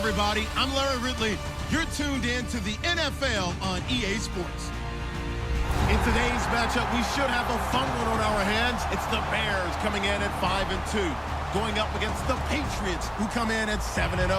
everybody. I'm Larry Ridley. You're tuned in to the NFL on EA Sports. In today's matchup, we should have a fun one on our hands. It's the Bears coming in at 5-2, going up against the Patriots, who come in at 7-0.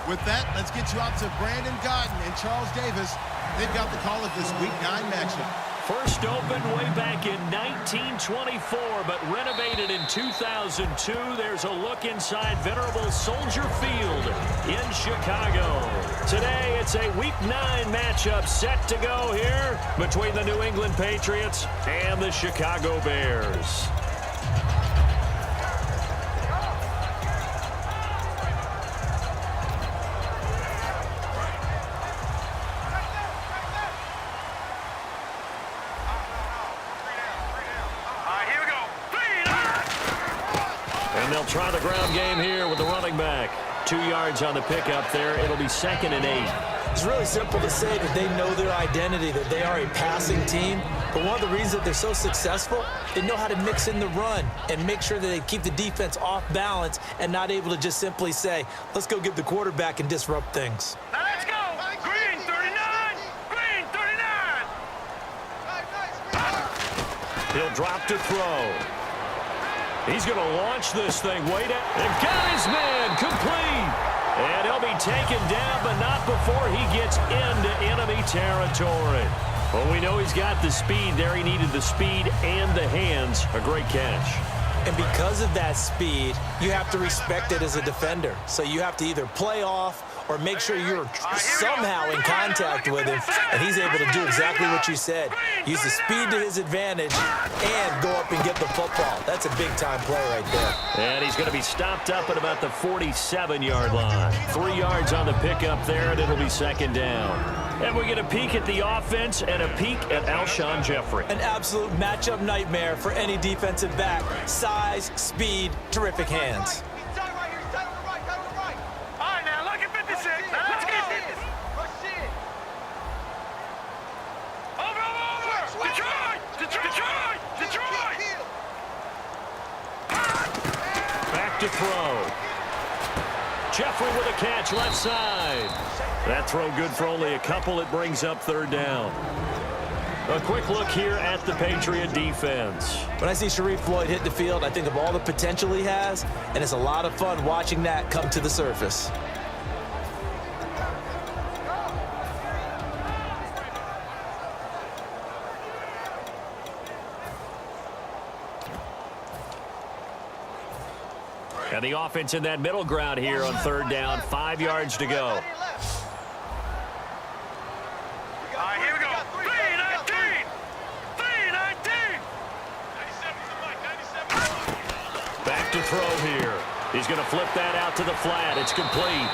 With that, let's get you out to Brandon Godden and Charles Davis. They've got the call of this Week 9 matchup. First opened way back in 1924, but renovated in 2002. There's a look inside venerable Soldier Field in Chicago. Today, it's a Week 9 matchup set to go here between the New England Patriots and the Chicago Bears. They'll try the ground game here with the running back. 2 yards on the pickup there. It'll be 2nd and 8. It's really simple to say that they know their identity, that they are a passing team. But one of the reasons that they're so successful, they know how to mix in the run and make sure that they keep the defense off balance and not able to just simply say, let's go get the quarterback and disrupt things. Now let's go. Green 39. Green 39. He'll drop to throw. He's going to launch this thing way down. And got his man complete. And he'll be taken down, but not before he gets into enemy territory. Well, we know he's got the speed there. He needed the speed and the hands. A great catch. And because of that speed, you have to respect it as a defender. So you have to either play off or make sure you're somehow in contact with him, and he's able to do exactly what you said. Use the speed to his advantage and go up and get the football. That's a big-time play right there. And he's going to be stopped up at about the 47-yard line. 3 yards on the pickup there, and it'll be 2nd down. And we get a peek at the offense and a peek at Alshon Jeffrey. An absolute matchup nightmare for any defensive back. Size, speed, terrific hands. To throw. Jeffrey with a catch left side. That throw good for only a couple. It brings up 3rd down. A quick look here at the Patriot defense. When I see Sharif Floyd hit the field, I think of all the potential he has, and it's a lot of fun watching that come to the surface. And the offense in that middle ground here on 3rd down. 5 yards to go. Here we go. 3-19. 3-19. Back to throw here. He's going to flip that out to the flat. It's complete.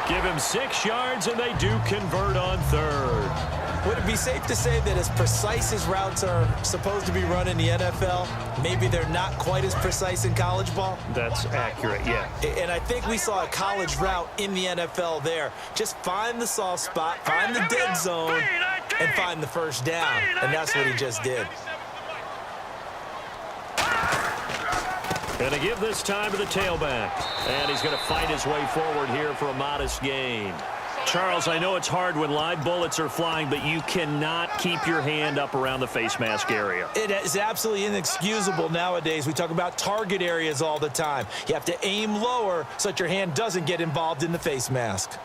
Give him 6 yards, and they do convert on 3rd. Would it be safe to say that as precise as routes are supposed to be run in the NFL, maybe they're not quite as precise in college ball? That's accurate, yeah. And I think we saw a college route in the NFL there. Just find the soft spot, find the dead zone, and find the 1st down. And that's what he just did. Going to give this time to the tailback. And he's going to fight his way forward here for a modest gain. Charles, I know it's hard when live bullets are flying, but you cannot keep your hand up around the face mask area. It is absolutely inexcusable nowadays. We talk about target areas all the time. You have to aim lower so that your hand doesn't get involved in the face mask.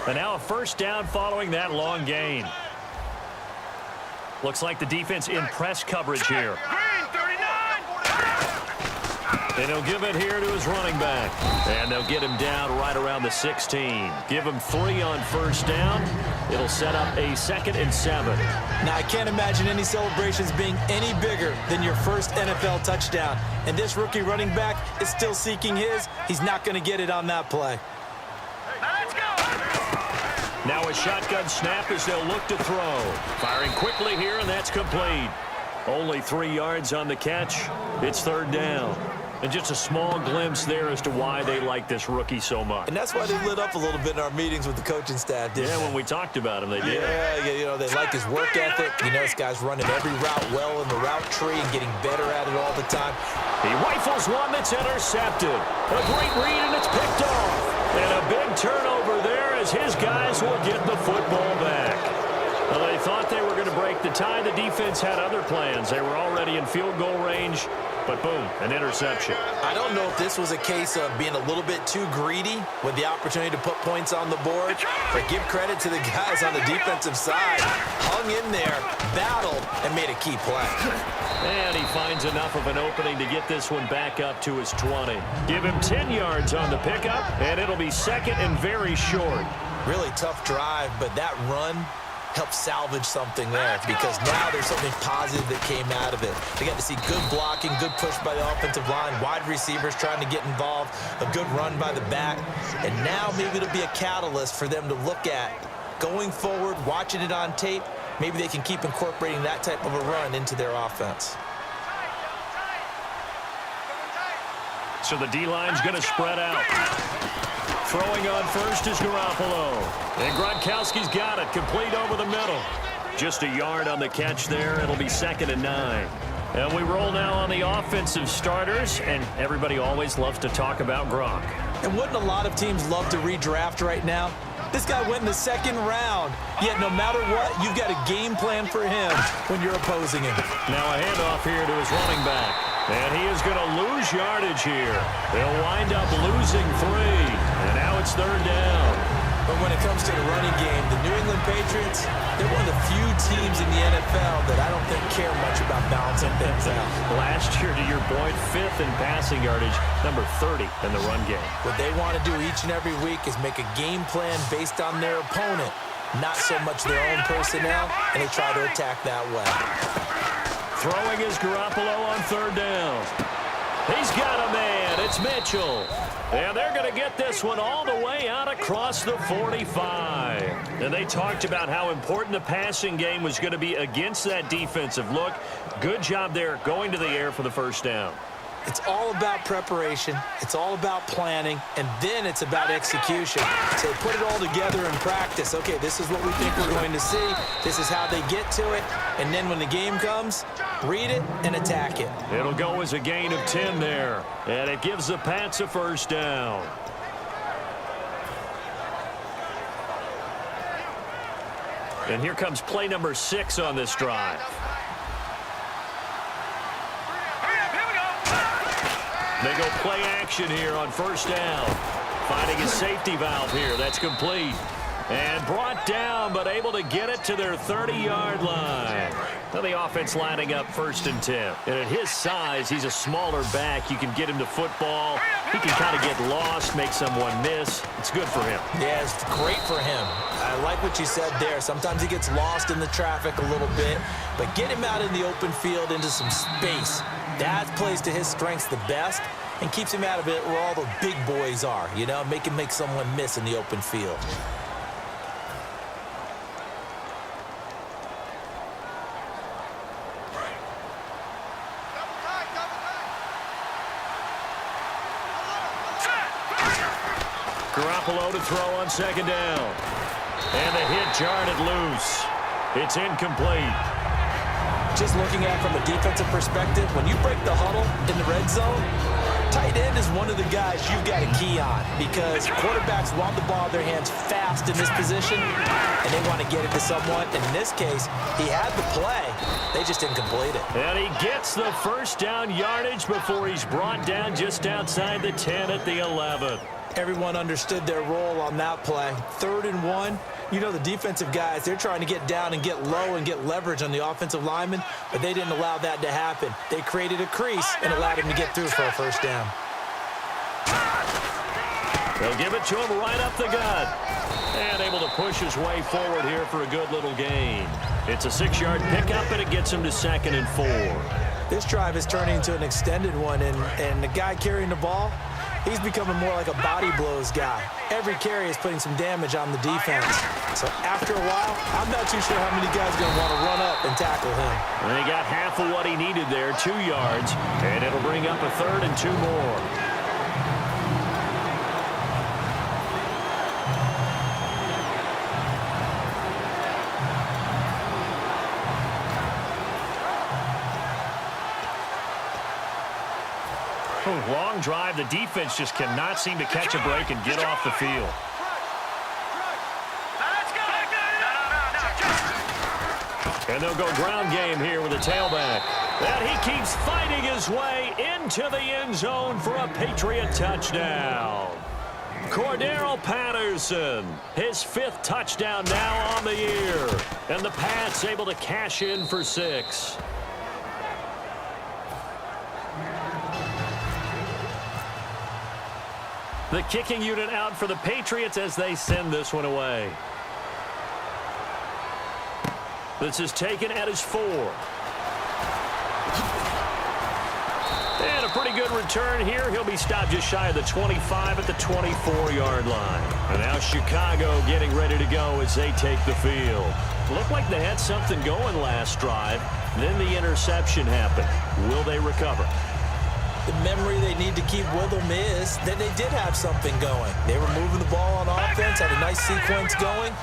And now a 1st down following that long gain. Looks like the defense in press coverage here. And he'll give it here to his running back. And they'll get him down right around the 16. Give him 3 on 1st down. It'll set up a 2nd and 7. Now, I can't imagine any celebrations being any bigger than your first NFL touchdown. And this rookie running back is still seeking his. He's not going to get it on that play. Now a shotgun snap as they'll look to throw. Firing quickly here, and that's complete. Only 3 yards on the catch. It's 3rd down. And just a small glimpse there as to why they like this rookie so much. And that's why they lit up a little bit in our meetings with the coaching staff, didn't they? When we talked about him, they did. Yeah, you know, they like his work ethic. You know, this guy's running every route well in the route tree and getting better at it all the time. He rifles one that's intercepted. A great read, and it's picked off. And a big turnover there as his guys will get the football back. Well, they thought they were going to break the tie. The defense had other plans. They were already in field goal range, but boom, an interception. I don't know if this was a case of being a little bit too greedy with the opportunity to put points on the board, but give credit to the guys on the defensive side. Hung in there, battled, and made a key play. And he finds enough of an opening to get this one back up to his 20. Give him 10 yards on the pickup, and it'll be second and very short. Really tough drive, but that run helped salvage something there because now there's something positive that came out of it. They got to see good blocking, good push by the offensive line, wide receivers trying to get involved, a good run by the back, and now maybe it'll be a catalyst for them to look at going forward, watching it on tape. Maybe they can keep incorporating that type of a run into their offense. So the D-line's going to spread out. Throwing on first is Garoppolo. And Gronkowski's got it, complete over the middle. Just a yard on the catch there. It'll be 2nd and 9. And we roll now on the offensive starters, and everybody always loves to talk about Gronk. And wouldn't a lot of teams love to redraft right now? This guy went in the 2nd round, yet no matter what, you've got a game plan for him when you're opposing him. Now a handoff here to his running back. And he is going to lose yardage here. They'll wind up losing 3. And now it's 3rd down. But when it comes to the running game, the New England Patriots, they're one of the few teams in the NFL that I don't think care much about balancing things out. Last year, to your point, 5th in passing yardage, number 30 in the run game. What they want to do each and every week is make a game plan based on their opponent, not so much their own personnel, and they try to attack that way. Throwing is Garoppolo on 3rd down. He's got a man. It's Mitchell. And they're going to get this one all the way out across the 45. And they talked about how important the passing game was going to be against that defensive look. Good job there going to the air for the 1st down. It's all about preparation. It's all about planning. And then it's about execution. So they put it all together in practice. Okay, this is what we think we're going to see. This is how they get to it. And then when the game comes, read it and attack it. It'll go as a gain of 10 there. And it gives the Pats a 1st down. And here comes play number 6 on this drive. They go play action here on 1st down. Finding a safety valve here. That's complete. And brought down, but able to get it to their 30-yard line. Now the offense lining up 1st and 10. And at his size, he's a smaller back. You can get him to football. He can kind of get lost, make someone miss. It's good for him. Yeah, it's great for him. I like what you said there. Sometimes he gets lost in the traffic a little bit, but get him out in the open field into some space. That plays to his strengths the best and keeps him out of it where all the big boys are, you know, make him make someone miss in the open field. Garoppolo to throw on 2nd down. And the hit jarred it loose. It's incomplete. Just looking at it from a defensive perspective, when you break the huddle in the red zone, tight end is one of the guys you've got to key on because quarterbacks want the ball in their hands fast in this position, and they want to get it to someone. And in this case, he had the play. They just didn't complete it. And he gets the 1st down yardage before he's brought down just outside the 10 at the 11. Everyone understood their role on that play. 3rd and 1. You know, the defensive guys, they're trying to get down and get low and get leverage on the offensive lineman, but they didn't allow that to happen. They created a crease and allowed him to get through for a 1st down. They'll give it to him right up the gut. And able to push his way forward here for a good little gain. It's a 6-yard pickup, and it gets him to 2nd and 4. This drive is turning into an extended one, and the guy carrying the ball, He's becoming more like a body blows guy. Every carry is putting some damage on the defense. So after a while, I'm not too sure how many guys are going to want to run up and tackle him. And he got half of what he needed there, 2 yards, and it'll bring up a 3rd and 2 more. Long drive. The defense just cannot seem to catch a break and get off the field. And they'll go ground game here with a tailback. And he keeps fighting his way into the end zone for a Patriot touchdown. Cordero Patterson, his 5th touchdown now on the year. And the Pats able to cash in for 6. The kicking unit out for the Patriots as they send this one away. This is taken at his 4. And a pretty good return here. He'll be stopped just shy of the 25 at the 24-yard line. And now Chicago getting ready to go as they take the field. Looked like they had something going last drive. Then the interception happened. Will they recover? The memory they need to keep with them is that they did have something going. They were moving the ball on offense, had a nice sequence going.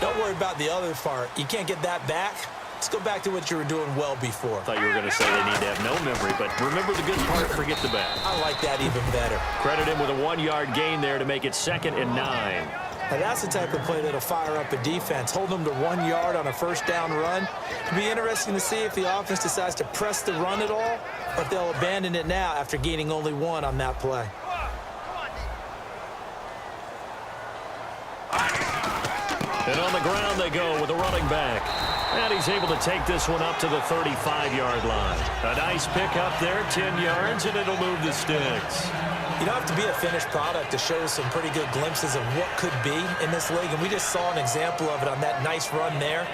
Don't worry about the other part. You can't get that back. Let's go back to what you were doing well before. I thought you were going to say they need to have no memory, but remember the good part, forget the bad. I like that even better. Credit him with a 1-yard gain there to make it 2nd and 9. Now that's the type of play that'll fire up a defense. Hold them to 1 yard on a 1st down run. It'll be interesting to see if the offense decides to press the run at all, or if they'll abandon it now after gaining only 1 on that play. And on the ground they go with a running back. And he's able to take this one up to the 35-yard line. A nice pick up there, 10 yards, and it'll move the sticks. You don't have to be a finished product to show some pretty good glimpses of what could be in this league, and we just saw an example of it on that nice run there.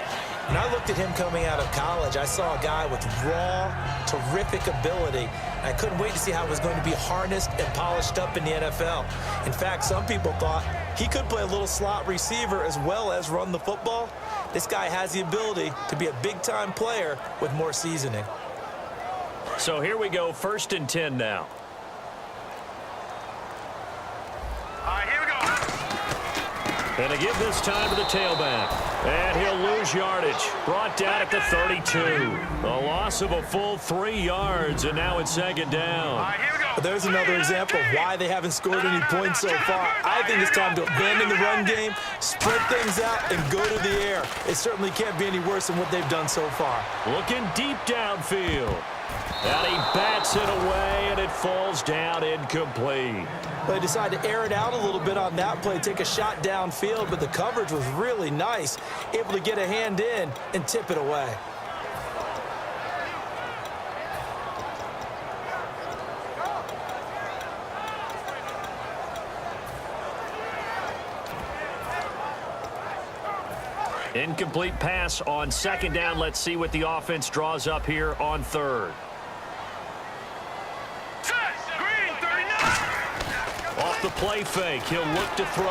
When I looked at him coming out of college, I saw a guy with raw, terrific ability. I couldn't wait to see how it was going to be harnessed and polished up in the NFL. In fact, some people thought he could play a little slot receiver as well as run the football. This guy has the ability to be a big-time player with more seasoning. So here we go, 1st and 10 now. All right, here we go. And to give this time to the tailback. And he'll lose yardage. Brought down at the 32. A loss of a full 3 yards, and now it's 2nd down. All right, here we go. But there's another example of why they haven't scored any points so far. I think it's time to abandon the run game, spread things out, and go to the air. It certainly can't be any worse than what they've done so far. Looking deep downfield. And he bats it away, and it falls down incomplete. They decided to air it out a little bit on that play, take a shot downfield, but the coverage was really nice, able to get a hand in and tip it away. Incomplete pass on 2nd down. Let's see what the offense draws up here on 3rd. Green, 39. Off the play fake, he'll look to throw.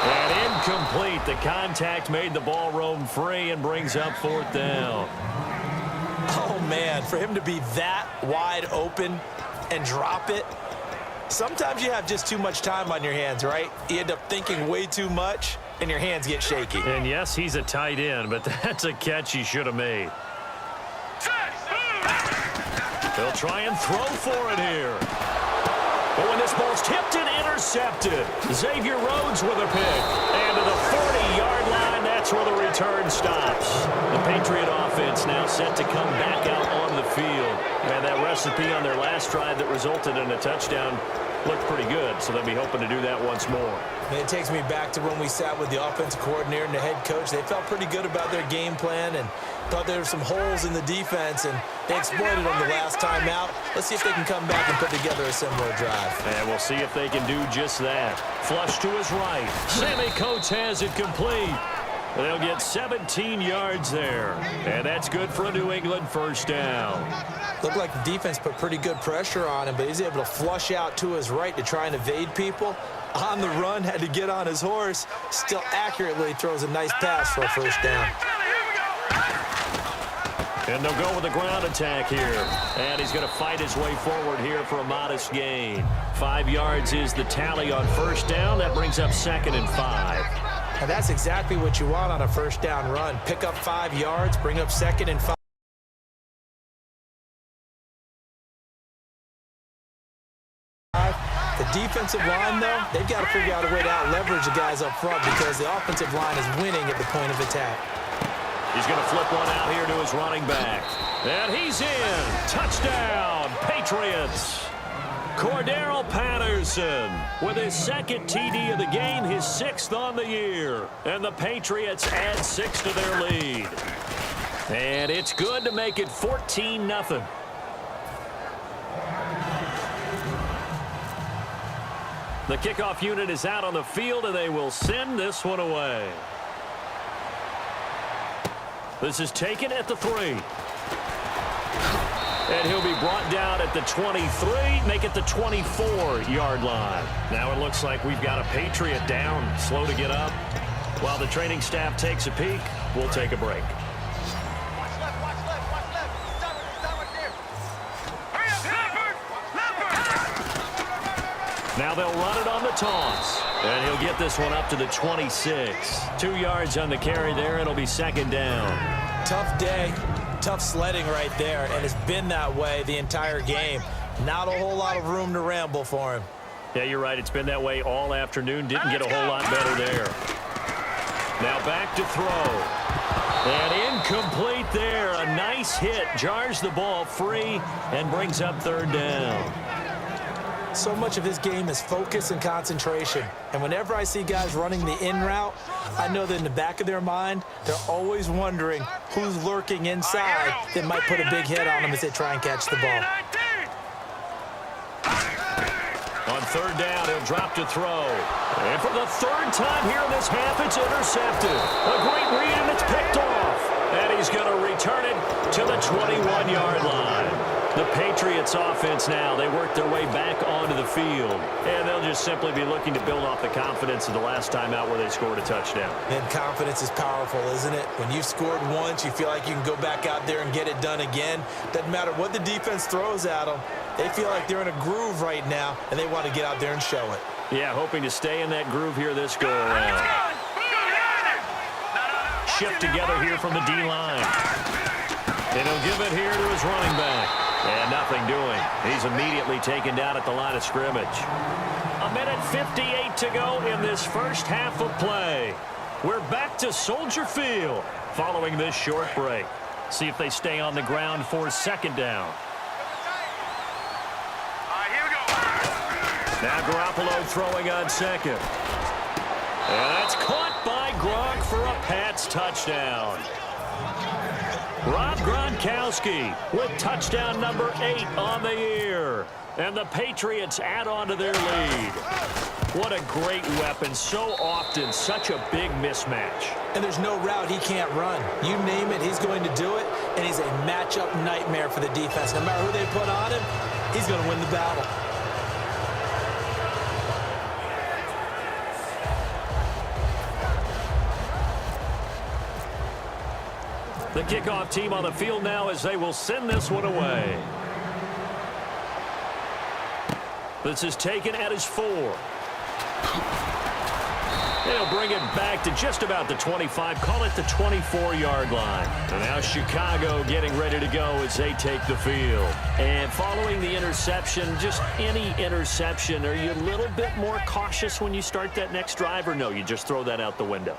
And incomplete. The contact made the ball roam free and brings up 4th down. Oh, man, for him to be that wide open and drop it, sometimes you have just too much time on your hands, right? You end up thinking way too much, and your hands get shaky. And yes, he's a tight end, but that's a catch he should have made. They'll try and throw for it here. But when this ball's tipped and intercepted, Xavier Rhodes with a pick. And to the 40-yard line, that's where the return stops. The Patriot offense now set to come back out on the field. And that recipe on their last drive that resulted in a touchdown looked pretty good, so they'll be hoping to do that once more. And it takes me back to when we sat with the offensive coordinator and the head coach. They felt pretty good about their game plan and thought there were some holes in the defense, and they exploited them the last time out. Let's see if they can come back and put together a similar drive. And we'll see if they can do just that. Flush to his right. Sammy Coates has it complete. They'll get 17 yards there. And that's good for a New England first down. Looked like the defense put pretty good pressure on him, but he's able to flush out to his right to try and evade people. On the run, had to get on his horse. Still accurately throws a nice pass for a first down. And they'll go with the ground attack here. And he's going to fight his way forward here for a modest gain. 5 yards is the tally on first down. That brings up 2nd and 5. And that's exactly what you want on a first down run. Pick up 5 yards, bring up 2nd and 5. The defensive line, though, they've got to figure out a way to out-leverage the guys up front because the offensive line is winning at the point of attack. He's going to flip one out here to his running back. And he's in. Touchdown, Patriots. Cordero Patterson with his 2nd TD of the game, his 6th on the year. And the Patriots add 6 to their lead. And it's good to make it 14-0. The kickoff unit is out on the field, and they will send this one away. This is taken at the 3. And he'll be brought down at the 23, make it the 24-yard line. Now it looks like we've got a Patriot down, slow to get up. While the training staff takes a peek, we'll take a break. Now they'll run it on the toss. And he'll get this one up to the 26. 2 yards on the carry there. It'll be 2nd down. Tough day. Tough sledding right there, and it's been that way the entire game. Not a whole lot of room to ramble for him. Yeah, you're right. It's been that way all afternoon. Didn't get a whole lot better there. Now back to throw. And incomplete there. A nice hit. Jars the ball free and brings up 3rd down. So much of his game is focus and concentration. And whenever I see guys running the in route, I know that in the back of their mind, they're always wondering who's lurking inside that might put a big hit on them as they try and catch the ball. On 3rd down, he'll drop to throw. And for the 3rd time here in this half, it's intercepted. A great read, and it's picked off. And he's going to return it to the 21-yard line. The Patriots offense now, they work their way back onto the field. And they'll just simply be looking to build off the confidence of the last time out where they scored a touchdown. And confidence is powerful, isn't it? When you've scored once, you feel like you can go back out there and get it done again. Doesn't matter what the defense throws at them. They feel like they're in a groove right now, and they want to get out there and show it. Yeah, hoping to stay in that groove here this go-around. Shift together here from the D-line. And he'll give it here to his running back. And nothing doing. He's immediately taken down at the line of scrimmage. 1:58 to go in this first half of play. We're back to Soldier Field following this short break. See if they stay on the ground for 2nd down. Here we go. Now Garoppolo throwing on 2nd. And that's caught by Gronk for a Pats touchdown. Rob Gronkowski with touchdown number 8 on the year. And the Patriots add on to their lead. What a great weapon. So often, such a big mismatch. And there's no route he can't run. You name it, he's going to do it. And he's a matchup nightmare for the defense. No matter who they put on him, he's going to win the battle. The kickoff team on the field now as they will send this one away. This is taken at his 4. They'll bring it back to just about the 25. Call it the 24-yard line. And now Chicago getting ready to go as they take the field. And following the interception, just any interception, are you a little bit more cautious when you start that next drive, or no, you just throw that out the window?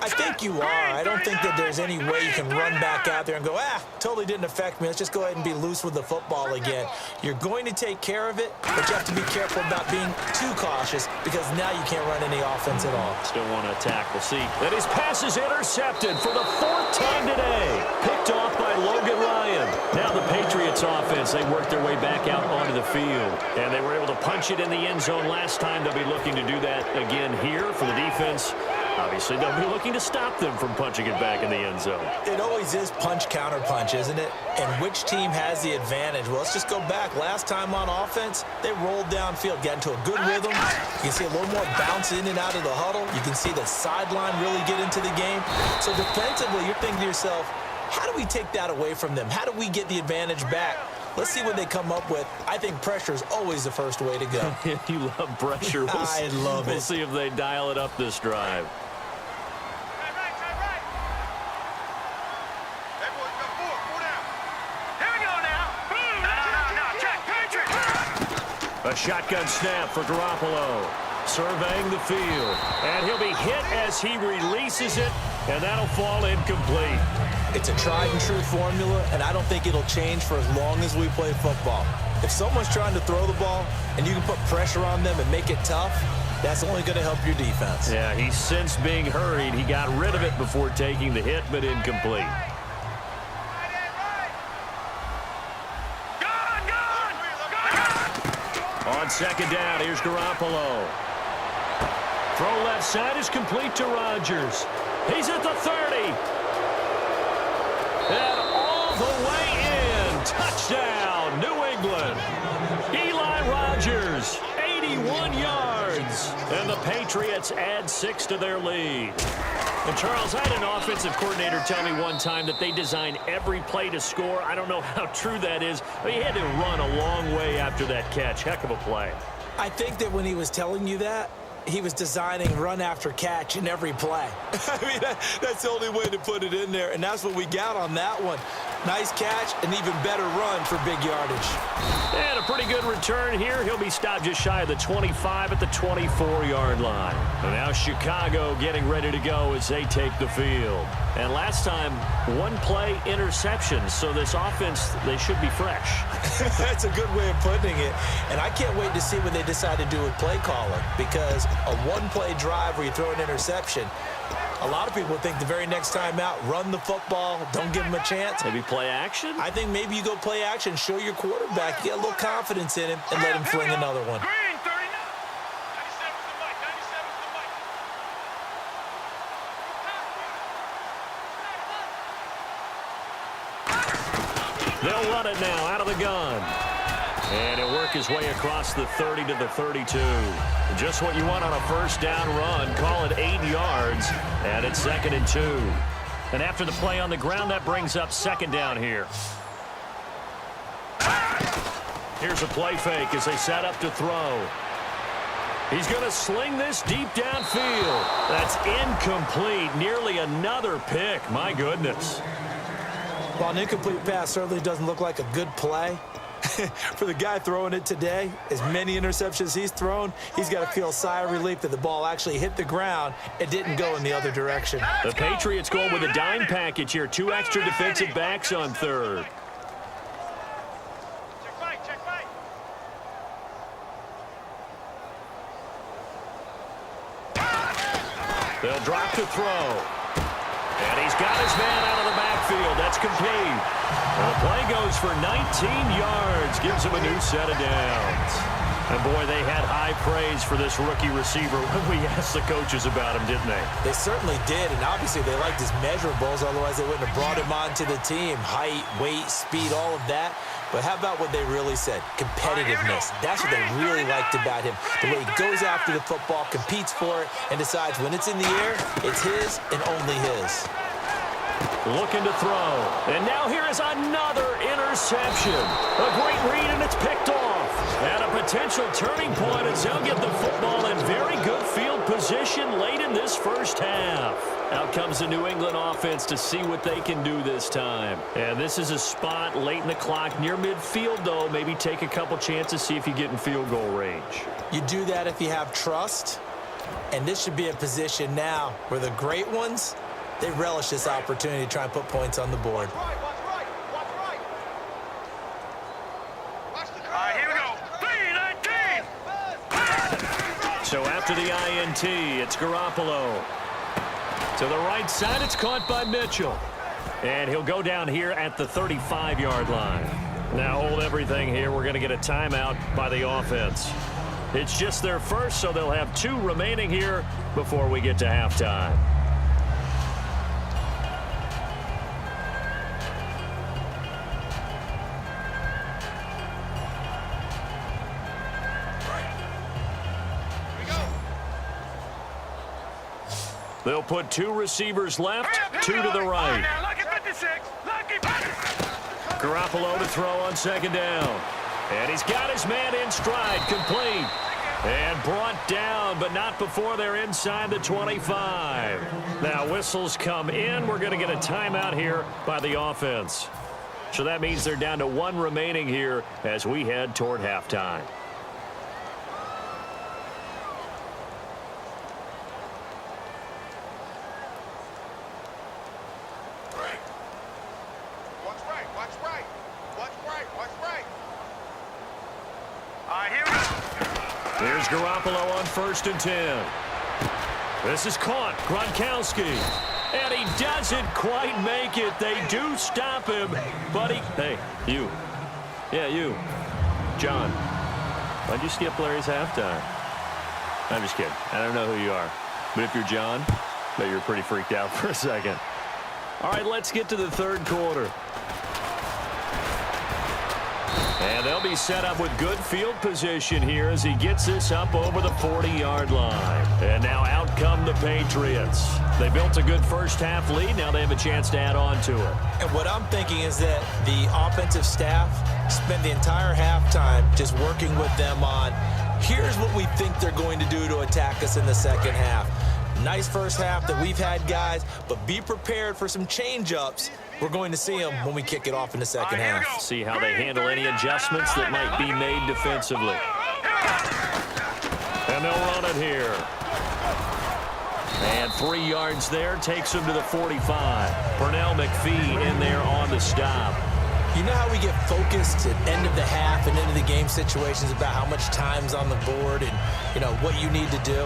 I think you are. I don't think that there's any way you can run back out there and go, totally didn't affect me. Let's just go ahead and be loose with the football again. You're going to take care of it, but you have to be careful about being too cautious because now you can't run any offense at all. Still want to attack. We'll see. And his pass is intercepted for the 4th time today. Picked off by Logan Ryan. Now the Patriots offense, they worked their way back out onto the field. And they were able to punch it in the end zone last time. They'll be looking to do that again here for the defense. Obviously, they'll be looking to stop them from punching it back in the end zone. It always is punch-counter-punch, isn't it? And which team has the advantage? Well, let's just go back. Last time on offense, they rolled downfield, got into a good rhythm. You can see a little more bounce in and out of the huddle. You can see the sideline really get into the game. So defensively, you're thinking to yourself, how do we take that away from them? How do we get the advantage back? Let's see what they come up with. I think pressure is always the first way to go. You love pressure. I love it. We'll see if they dial it up this drive. A shotgun snap for Garoppolo. Surveying the field. And he'll be hit as he releases it, and that'll fall incomplete. It's a tried-and-true formula, and I don't think it'll change for as long as we play football. If someone's trying to throw the ball and you can put pressure on them and make it tough, that's only going to help your defense. Yeah, he's since being hurried. He got rid of it before taking the hit, but incomplete. On second down, here's Garoppolo. Throw left side is complete to Rodgers. He's at the 30. And all the way in. Touchdown, New England. Eli Rodgers, 81 yards. And the Patriots add 6 to their lead. And, Charles, I had an offensive coordinator tell me one time that they design every play to score. I don't know how true that is, but he had to run a long way after that catch. Heck of a play. I think that when he was telling you that, he was designing run after catch in every play. I mean, that's the only way to put it in there, and that's what we got on that one. Nice catch, an even better run for big yardage. And a pretty good return here. He'll be stopped just shy of the 25 at the 24-yard line. And now Chicago getting ready to go as they take the field. And last time, one play interception. So this offense, they should be fresh. That's a good way of putting it. And I can't wait to see what they decide to do with play calling, because a one-play drive where you throw an interception, a lot of people think the very next time out, run the football, don't give him a chance. Maybe play action? I think maybe you go play action, show your quarterback, get a little confidence in him, and let him fling another one. They'll run it now out of the gun. And he'll work his way across the 30 to the 32. Just what you want on a first down run. Call it 8 yards. And it's 2nd and 2. And after the play on the ground, that brings up 2nd down here. Here's a play fake as they set up to throw. He's going to sling this deep downfield. That's incomplete. Nearly another pick. My goodness. Well, an incomplete pass certainly doesn't look like a good play. For the guy throwing it today, as many interceptions he's thrown, he's got to feel a sigh of relief that the ball actually hit the ground and didn't go in the other direction. The Patriots go with a dime package here. 2 extra defensive backs on third. They'll drop to throw. And he's got his man out of the backfield. That's complete. And the play goes for 19 yards. Gives him a new set of downs. And, boy, they had high praise for this rookie receiver when we asked the coaches about him, didn't they? They certainly did, and obviously they liked his measurables. Otherwise, they wouldn't have brought him onto the team. Height, weight, speed, all of that. But how about what they really said? Competitiveness. That's what they really liked about him. The way he goes after the football, competes for it, and decides when it's in the air, it's his and only his. Looking to throw. And now here is another interception. A great read, and it's picked off. And a potential turning point as they'll get the football in very good field position late in this first half. Out comes the New England offense to see what they can do this time. And this is a spot late in the clock near midfield, though. Maybe take a couple chances, see if you get in field goal range. You do that if you have trust. And this should be a position now where the great ones, they relish this opportunity to try and put points on the board. So after the INT, it's Garoppolo. To the right side, it's caught by Mitchell. And he'll go down here at the 35-yard line. Now hold everything here. We're going to get a timeout by the offense. It's just their first, so they'll have 2 remaining here before we get to halftime. They'll put 2 receivers left, 2 to the right. Garoppolo to throw on second down. And he's got his man in stride, complete. And brought down, but not before they're inside the 25. Now whistles come in. We're going to get a timeout here by the offense. So that means they're down to 1 remaining here as we head toward halftime. Here's Garoppolo on 1st and 10. This is caught. Gronkowski. And he doesn't quite make it. They do stop him. But he... Hey, you. Yeah, you. John. Why'd you skip Larry's halftime? I'm just kidding. I don't know who you are. But if you're John, I bet you're pretty freaked out for a second. All right, let's get to the 3rd quarter. And they'll be set up with good field position here as he gets this up over the 40-yard line. And now out come the Patriots. They built a good first-half lead. Now they have a chance to add on to it. And what I'm thinking is that the offensive staff spend the entire halftime just working with them on, here's what we think they're going to do to attack us in the second half. Nice first half that we've had, guys, but be prepared for some change-ups. We're going to see them when we kick it off in the second half. See how they handle any adjustments that might be made defensively. And they'll run it here. And 3 yards there takes them to the 45. Pernell McPhee in there on the stop. You know how we get focused at end of the half and into the game situations about how much time's on the board and, you know, what you need to do?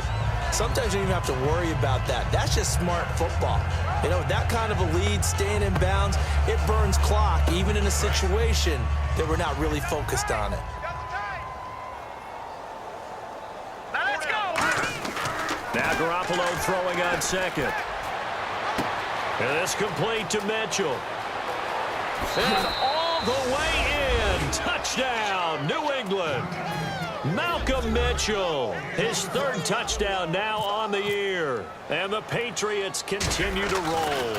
Sometimes you don't even have to worry about that. That's just smart football. You know, that kind of a lead, staying in bounds, it burns clock, even in a situation that we're not really focused on it. Now let's go. Now Garoppolo throwing on second. And this complete to Mitchell. And all the way in. Touchdown, New England. Malcolm Mitchell, his 3rd touchdown now on the year. And the Patriots continue to roll.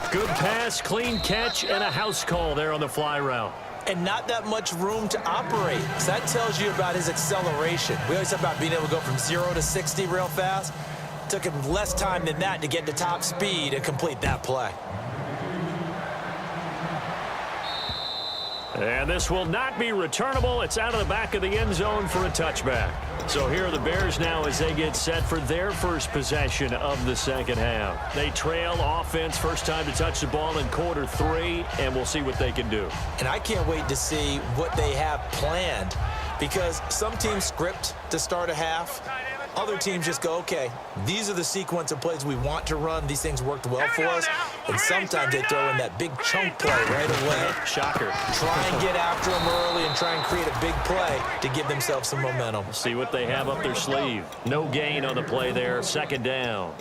Good pass, clean catch, and a house call there on the fly route. And not that much room to operate. So that tells you about his acceleration. We always talk about being able to go from 0 to 60 real fast. It took him less time than that to get to top speed and complete that play. And this will not be returnable. It's out of the back of the end zone for a touchback. So here are the Bears now as they get set for their first possession of the second half. They trail offense, first time to touch the ball in quarter 3, and we'll see what they can do. And I can't wait to see what they have planned, because some teams script to start a half. Other teams just go, okay, these are the sequence of plays we want to run. These things worked well for us. And sometimes they throw in that big chunk play right away. Shocker. Try and get after them early and try and create a big play to give themselves some momentum. See what they have up their sleeve. No gain on the play there, second down.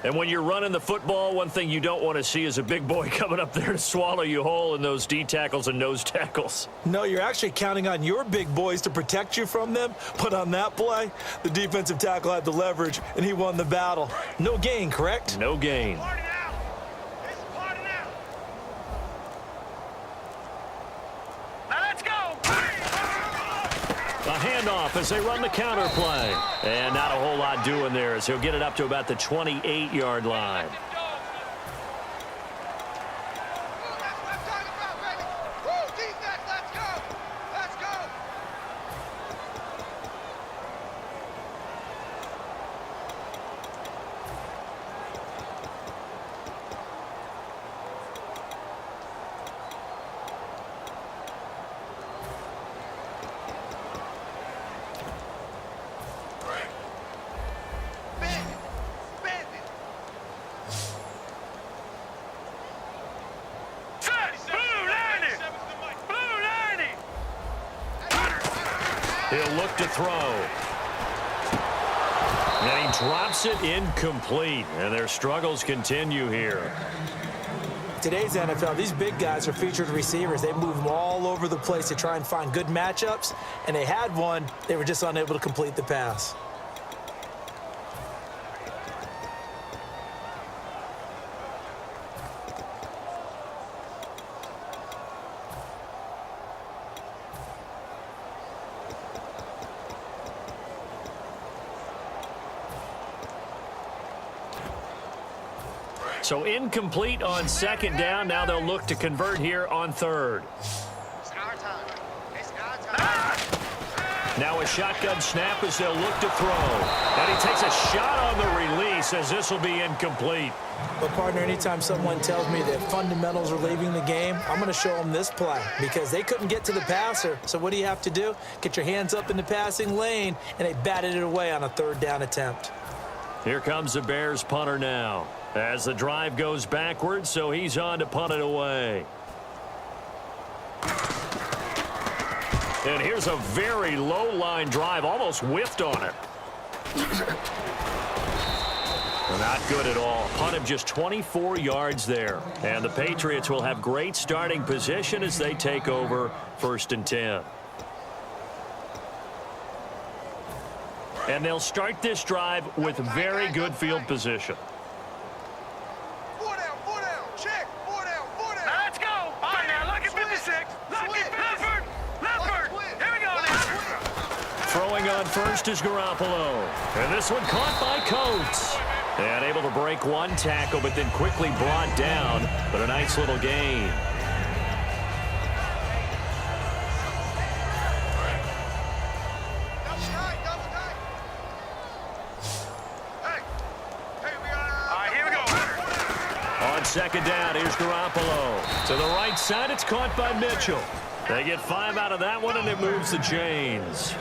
And when you're running the football, one thing you don't want to see is a big boy coming up there to swallow you whole in those D tackles and nose tackles. No, you're actually counting on your big boys to protect you from them. But on that play, the defensive tackle had the leverage, and he won the battle. No gain, correct? No gain. A handoff as they run the counter play. And not a whole lot doing there as he'll get it up to about the 28-yard line. He'll look to throw. And he drops it incomplete. And their struggles continue here. Today's NFL, these big guys are featured receivers. They move them all over the place to try and find good matchups. And they had one. They were just unable to complete the pass. So incomplete on second down. Now they'll look to convert here on third. Now a shotgun snap as they'll look to throw. And he takes a shot on the release as this will be incomplete. But, partner, anytime someone tells me that fundamentals are leaving the game, I'm going to show them this play because they couldn't get to the passer. So what do you have to do? Get your hands up in the passing lane, and they batted it away on a third down attempt. Here comes the Bears punter now as the drive goes backwards, so he's on to punt it away. And here's a very low-line drive, almost whiffed on it. Not good at all. Punt of just 24 yards there. And the Patriots will have great starting position as they take over 1st and 10. And they'll start this drive with very good field position. Throwing on first is Garoppolo. And this one caught by Coates. And able to break one tackle, but then quickly brought down. But a nice little gain. On second down, here's Garoppolo. To the right side, it's caught by Mitchell. They get 5 out of that one, and it moves the chains.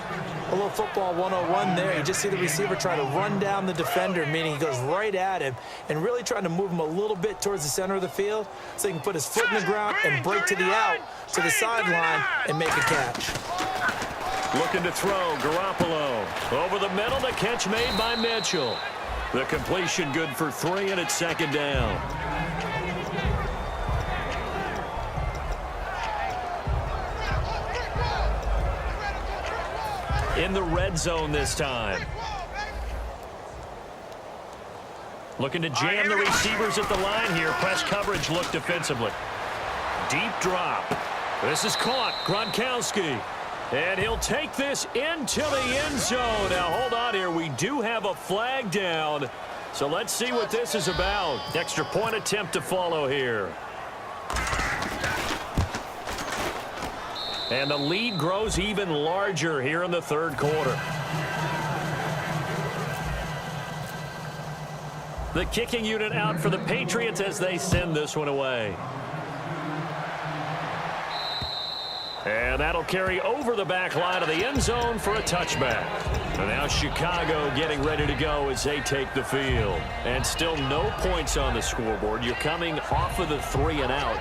A little football 101 there. You just see the receiver try to run down the defender, meaning he goes right at him and really trying to move him a little bit towards the center of the field so he can put his foot in the ground and break to the out, to the sideline, and make a catch. Looking to throw, Garoppolo. Over the middle, the catch made by Mitchell. The completion good for 3, and it's second down. In the red zone this time. Looking to jam the receivers at the line here. Press coverage look defensively. Deep drop. This is caught. Gronkowski. And he'll take this into the end zone. Now, hold on here. We do have a flag down. So let's see what this is about. Extra point attempt to follow here. And the lead grows even larger here in the third quarter. The kicking unit out for the Patriots as they send this one away. And that'll carry over the back line of the end zone for a touchback. And now Chicago getting ready to go as they take the field. And still no points on the scoreboard. You're coming off of the 3 and out.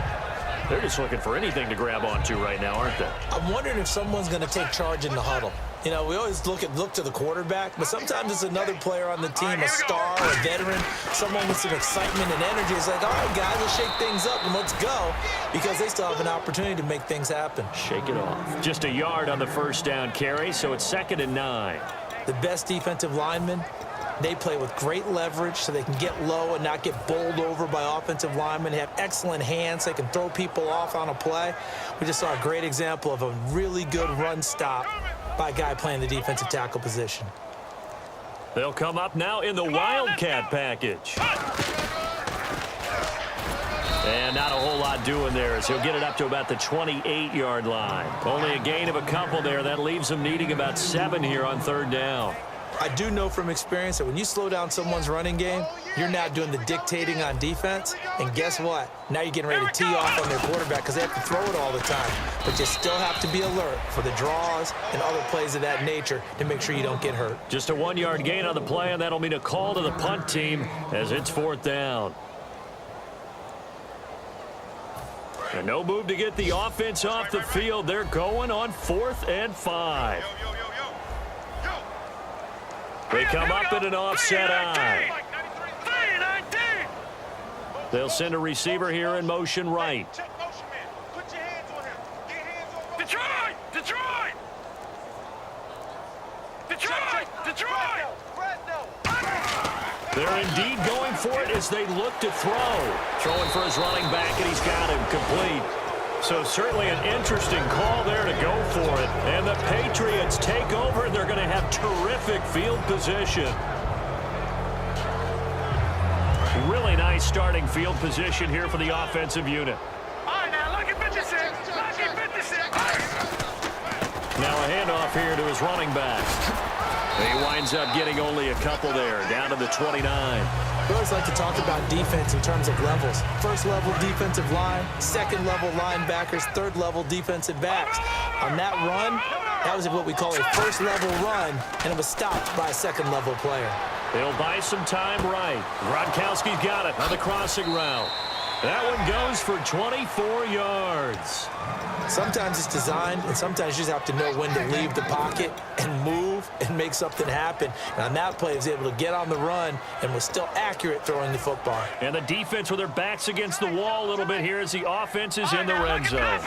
They're just looking for anything to grab onto right now, aren't they? I'm wondering if someone's going to take charge in the huddle. You know, we always look to the quarterback, but sometimes it's another player on the team, a star, a veteran, someone with some excitement and energy. It's like, all right, guys, let's shake things up and let's go, because they still have an opportunity to make things happen. Shake it off. Just a yard on the first down carry, so it's 2nd and 9. The best defensive linemen, they play with great leverage so they can get low and not get bowled over by offensive linemen. They have excellent hands. They can throw people off on a play. We just saw a great example of a really good run stop by a guy playing the defensive tackle position. They'll come up now in the Wildcat package. And not a whole lot doing there as he'll get it up to about the 28-yard line. Only a gain of a couple there. That leaves him needing about 7 here on 3rd down. I do know from experience that when you slow down someone's running game, you're now doing the dictating on defense. And guess what? Now you're getting ready to tee off on their quarterback because they have to throw it all the time. But you still have to be alert for the draws and other plays of that nature to make sure you don't get hurt. Just a 1-yard gain on the play, and that'll mean a call to the punt team as it's 4th down. And no move to get the offense off the field. They're going on 4th and 5. They come up in an offset eye. They'll send a receiver here in motion right. Detroit! Detroit! Detroit! Detroit! They're indeed going for it as they look to throw. Throwing for his running back, and he's got him complete. So certainly an interesting call there to go for it. And the Patriots take over, and they're going to have terrific field position. Really nice starting field position here for the offensive unit. All right, now look at 56. Look at 56. Now a handoff here to his running back. He winds up getting only a couple there, down to the 29. We always like to talk about defense in terms of levels. First level defensive line, second level linebackers, third level defensive backs. On that run, that was what we call a first level run, and it was stopped by a second level player. They'll buy some time right. Gronkowski's got it on the crossing route. That one goes for 24 yards. Sometimes it's designed, and sometimes you just have to know when to leave the pocket and move and make something happen. And on that play, he was able to get on the run and was still accurate throwing the football. And the defense with their backs against the wall a little bit here as the offense is in the red zone.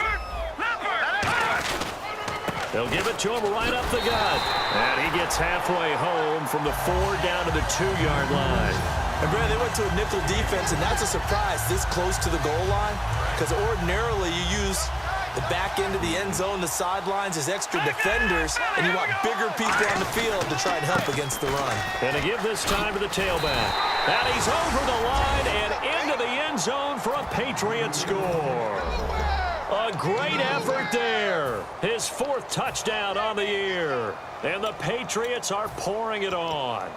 They'll give it to him right up the gut. And he gets halfway home from the 4 down to the 2-yard line. And, Brad, they went to a nickel defense, and that's a surprise this close to the goal line, because ordinarily you use the back end of the end zone, the sidelines as extra defenders, and you want bigger people on the field to try and help against the run. And to give this time to the tailback. And he's over the line and into the end zone for a Patriot score. A great effort there. His 4th touchdown on the year. And the Patriots are pouring it on.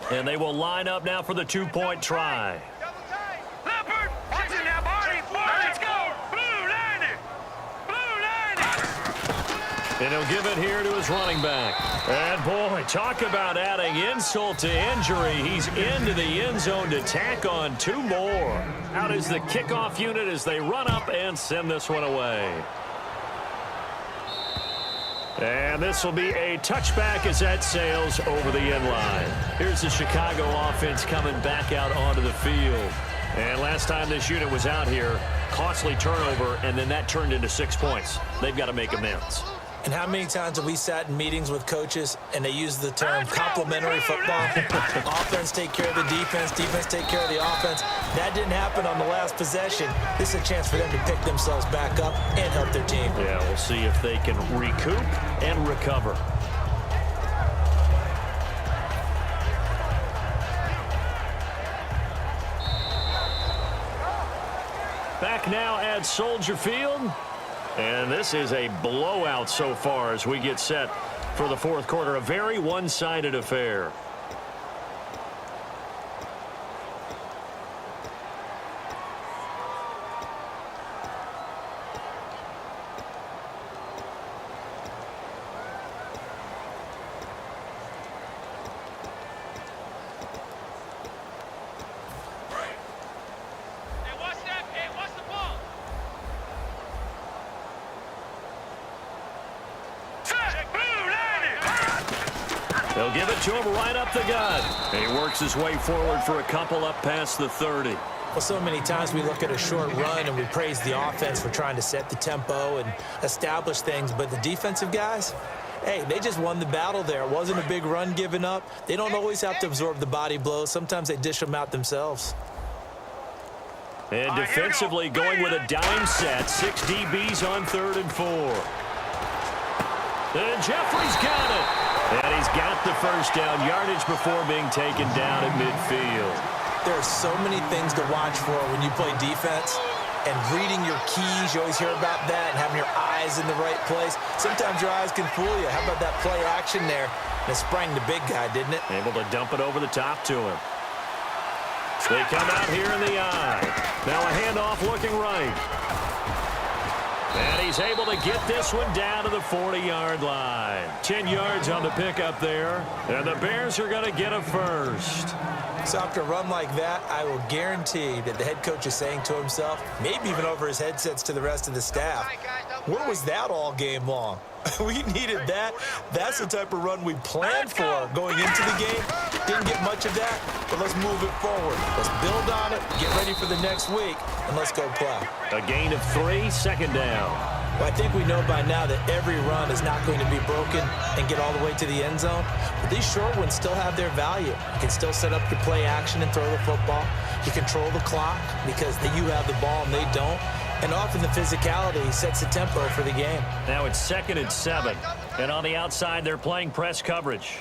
And they will line up now for the 2-point try. Leopard! Watch it now, Barney! Let's go! Blue 90! Blue 90! And he'll give it here to his running back. And, boy, talk about adding insult to injury. He's into the end zone to tack on 2 more. Out is the kickoff unit as they run up and send this one away. And this will be a touchback as that sails over the end line. Here's the Chicago offense coming back out onto the field. And last time this unit was out here, costly turnover, and then that turned into 6 points. They've got to make amends. And how many times have we sat in meetings with coaches and they use the term complementary football? Offense take care of the defense, defense take care of the offense. That didn't happen on the last possession. This is a chance for them to pick themselves back up and help their team. Yeah, we'll see if they can recoup and recover. Back now at Soldier Field. And this is a blowout so far as we get set for the 4th quarter. A very one-sided affair. They'll give it to him right up the gut. And he works his way forward for a couple up past the 30. Well, so many times we look at a short run and we praise the offense for trying to set the tempo and establish things. But the defensive guys, hey, they just won the battle there. It wasn't a big run given up. They don't always have to absorb the body blows. Sometimes they dish them out themselves. And defensively going with a dime set. 6 DBs on 3rd and 4. And Jeffrey's got it. And he's got the first down yardage before being taken down at midfield. There are so many things to watch for when you play defense. And reading your keys, you always hear about that, and having your eyes in the right place. Sometimes your eyes can fool you. How about that play action there? And it sprang the big guy, didn't it? Able to dump it over the top to him. They come out here in the eye. Now a handoff looking right. And he's able to get this one down to the 40-yard line. 10 yards on the pickup there. And the Bears are going to get a first. So after a run like that, I will guarantee that the head coach is saying to himself, maybe even over his headsets to the rest of the staff, where was that all game long? We needed that. That's the type of run we planned for going into the game. Didn't get much of that, but let's move it forward. Let's build on it, get ready for the next week, and let's go play. A gain of 3, second down. Well, I think we know by now that every run is not going to be broken and get all the way to the end zone. But these short ones still have their value. You can still set up your play action and throw the football. You control the clock because you have the ball and they don't. And often the physicality sets the tempo for the game. Now it's 2nd and 7. And on the outside, they're playing press coverage.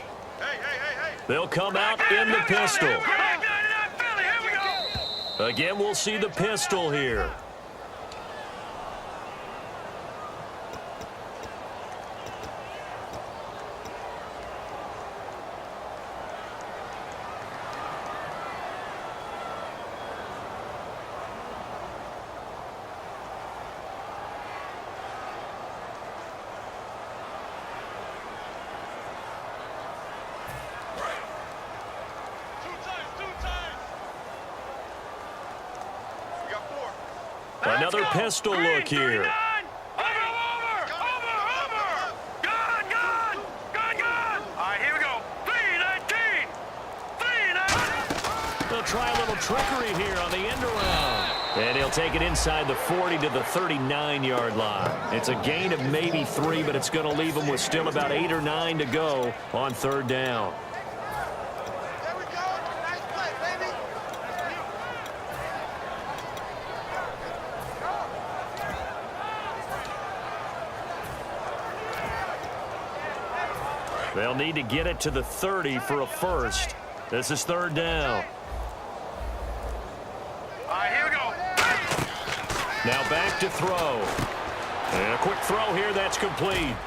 They'll come out in the pistol. Again, we'll see the pistol here. Another pistol look here. Over. Gone. All right, here we go. 3-19. They'll try a little trickery here on the end around. And he'll take it inside the 40 to the 39-yard line. It's a gain of maybe 3, but it's going to leave them with still about 8 or 9 to go on 3rd down. They'll need to get it to the 30 for a first. This is 3rd down. All right, here we go. Now back to throw. And a quick throw here, that's complete.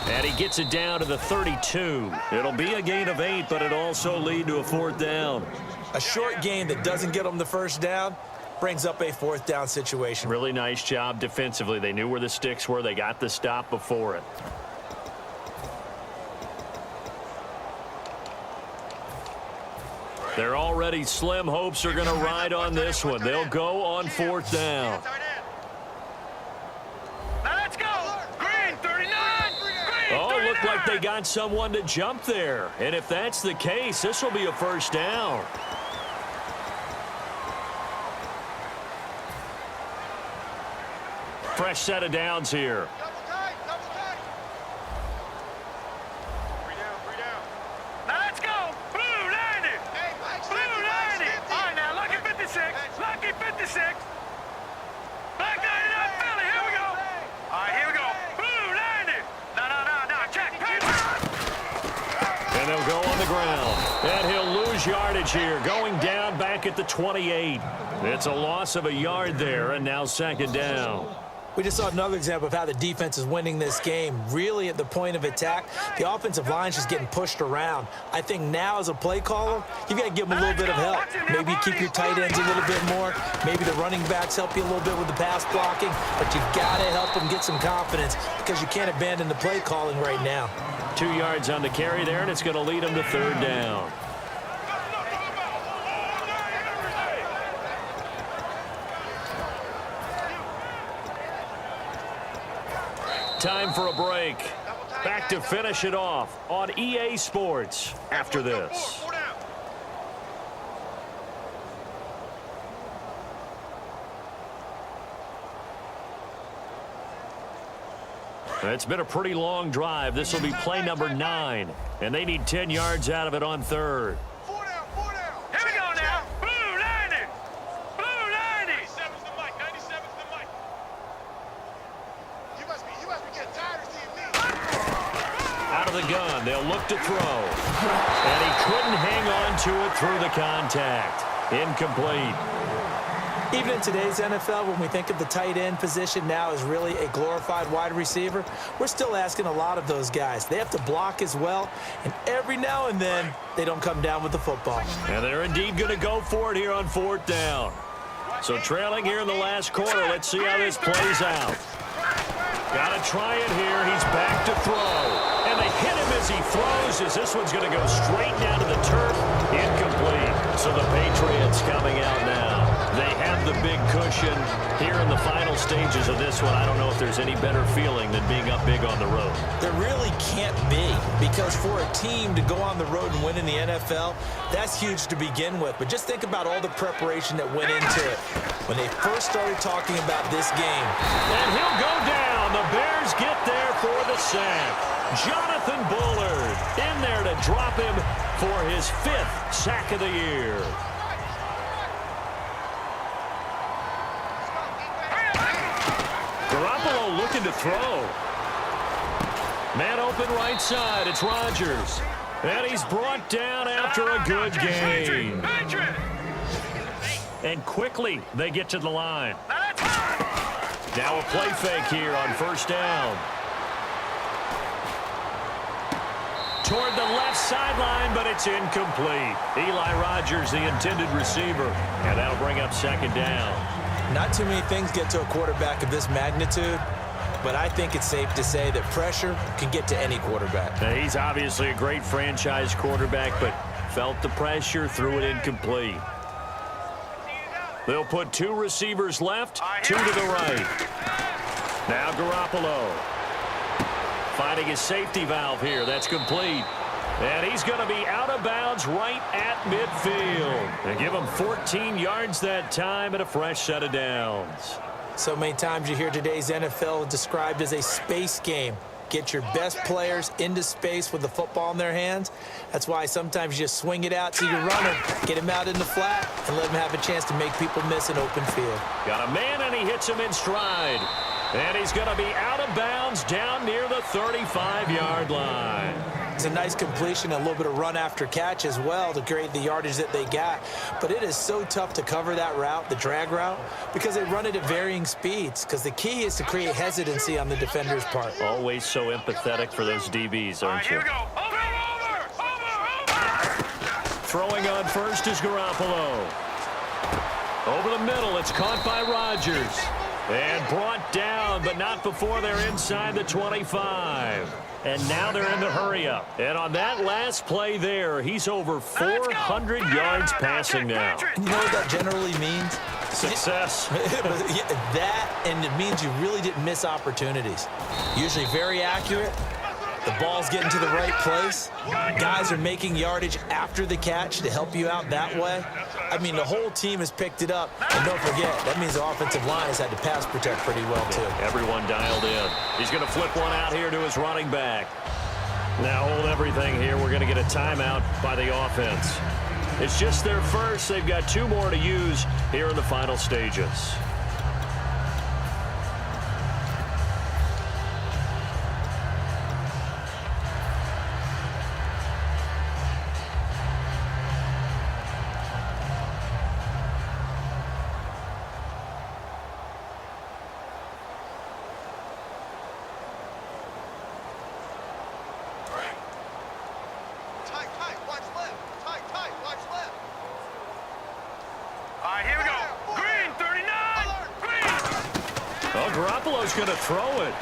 And he gets it down to the 32. It'll be a gain of 8, but it'll also lead to a 4th down. A short gain that doesn't get them the first down brings up a 4th down situation. Really nice job defensively. They knew where the sticks were. They got the stop before it. They're already slim. Hopes are going to ride on this one. They'll go on 4th down. Now let's go. Green, 39. Oh, looked like they got someone to jump there. And if that's the case, this will be a first down. Fresh set of downs here. And they'll go on the ground. And he'll lose yardage here, going down back at the 28. It's a loss of a yard there, and now 2nd down. We just saw another example of how the defense is winning this game. Really at the point of attack, the offensive line is just getting pushed around. I think now as a play caller, you've got to give them a little bit of help. Maybe keep your tight ends a little bit more. Maybe the running backs help you a little bit with the pass blocking. But you've got to help them get some confidence because you can't abandon the play calling right now. 2 yards on the carry there, and it's going to lead them to 3rd down. Time for a break. Back to finish it off on EA Sports after this. It's been a pretty long drive. This will be play number 9, and they need 10 yards out of it on 3rd. Here we go now. Blue 90. Blue 90. 97's the mic. 97's the mic. You must be getting tired of seeing me. Out of the gun, they'll look to throw. And he couldn't hang on to it through the contact. Incomplete. Even in today's NFL, when we think of the tight end position now as really a glorified wide receiver, we're still asking a lot of those guys. They have to block as well, and every now and then, they don't come down with the football. And they're indeed going to go for it here on 4th down. So trailing here in the last quarter, let's see how this plays out. Got to try it here. He's back to throw. And they hit him as he throws, as this one's going to go straight down to the turf. Incomplete. So the Patriots coming out now. They have the big cushion here in the final stages of this one. I don't know if there's any better feeling than being up big on the road. There really can't be, because for a team to go on the road and win in the NFL, that's huge to begin with. But just think about all the preparation that went into it when they first started talking about this game. And he'll go down. The Bears get there for the sack. Jonathan Bullard in there to drop him for his 5th sack of the year. Garoppolo looking to throw. Man open right side. It's Rodgers. And he's brought down after a good game. And quickly they get to the line. Now a play fake here on first down. Toward the left sideline, but it's incomplete. Eli Rogers, the intended receiver. And that'll bring up second down. Not too many things get to a quarterback of this magnitude, but I think it's safe to say that pressure can get to any quarterback. Now, he's obviously a great franchise quarterback, but felt the pressure, threw it incomplete. They'll put 2 receivers left, 2 to the right. Now Garoppolo finding his safety valve here. That's complete. And he's going to be out of bounds right at midfield. They give him 14 yards that time and a fresh set of downs. So many times you hear today's NFL described as a space game. Get your best players into space with the football in their hands. That's why sometimes you just swing it out to your runner, get him out in the flat, and let him have a chance to make people miss an open field. Got a man, and he hits him in stride. And he's going to be out of bounds down near the 35-yard line. It's a nice completion, a little bit of run after catch as well to create the yardage that they got. But it is so tough to cover that route, the drag route, because they run it at varying speeds. Because the key is to create hesitancy on the defender's part. Always so empathetic for those DBs, aren't you? Here we go. Over. Throwing on first is Garoppolo. Over the middle, it's caught by Rodgers. And brought down, but not before they're inside the 25. And now they're in the hurry-up. And on that last play there, he's over 400 yards passing now. You know what that generally means? Success. That, and it means you really didn't miss opportunities. Usually very accurate. The ball's getting to the right place. Guys are making yardage after the catch to help you out that way. I mean, the whole team has picked it up. And don't forget, that means the offensive line has had to pass protect pretty well, too. Everyone dialed in. He's going to flip one out here to his running back. Now hold everything here. We're going to get a timeout by the offense. It's just their first. They've got 2 more to use here in the final stages. Here we go. Green, 39. Green. Well, Garoppolo's going to throw it.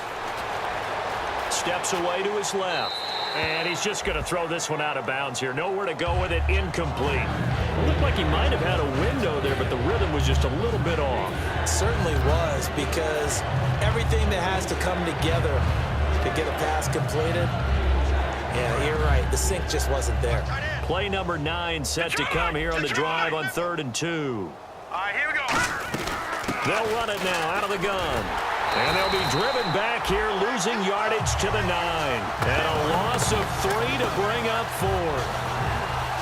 Steps away to his left. And he's just going to throw this one out of bounds here. Nowhere to go with it. Incomplete. It looked like he might have had a window there, but the rhythm was just a little bit off. It certainly was, because everything that has to come together to get a pass completed, yeah, you're right. The sync just wasn't there. Play number 9 set to come here on the drive on 3rd and 2. Here we go. They'll run it now out of the gun. And they'll be driven back here, losing yardage to the 9. And a loss of 3 to bring up 4.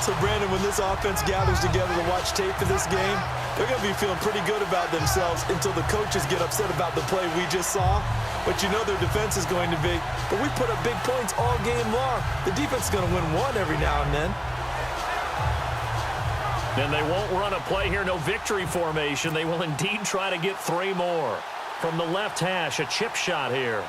So, Brandon, when this offense gathers together to watch tape for this game, they're going to be feeling pretty good about themselves until the coaches get upset about the play we just saw. But you know their defense is going to be. But we put up big points all game long. The defense is going to win one every now and then. And they won't run a play here, no victory formation. They will indeed try to get 3 more. From the left hash, a chip shot here.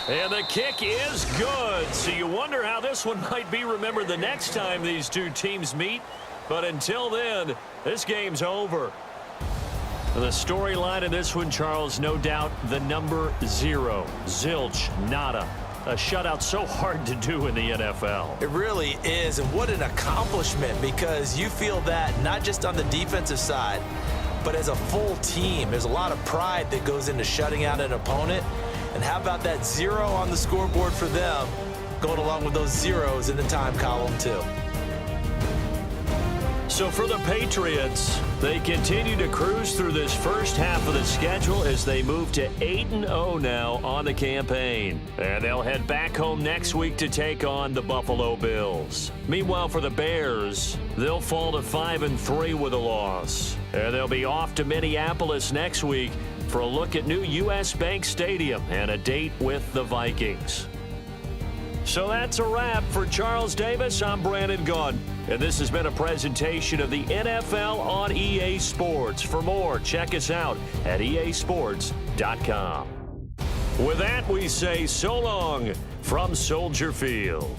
And the kick is good. So you wonder how this one might be remembered the next time these 2 teams meet. But until then, this game's over. The storyline in this one, Charles, no doubt the number 0. Zilch, nada. A shutout so hard to do in the NFL. It really is, and what an accomplishment, because you feel that not just on the defensive side, but as a full team. There's a lot of pride that goes into shutting out an opponent. And how about that 0 on the scoreboard for them, going along with those zeros in the time column too. So for the Patriots, they continue to cruise through this first half of the schedule as they move to 8-0 now on the campaign. And they'll head back home next week to take on the Buffalo Bills. Meanwhile, for the Bears, they'll fall to 5-3 with a loss. And they'll be off to Minneapolis next week for a look at new U.S. Bank Stadium and a date with the Vikings. So that's a wrap. For Charles Davis, I'm Brandon Gaudin. And this has been a presentation of the NFL on EA Sports. For more, check us out at easports.com. With that, we say so long from Soldier Field.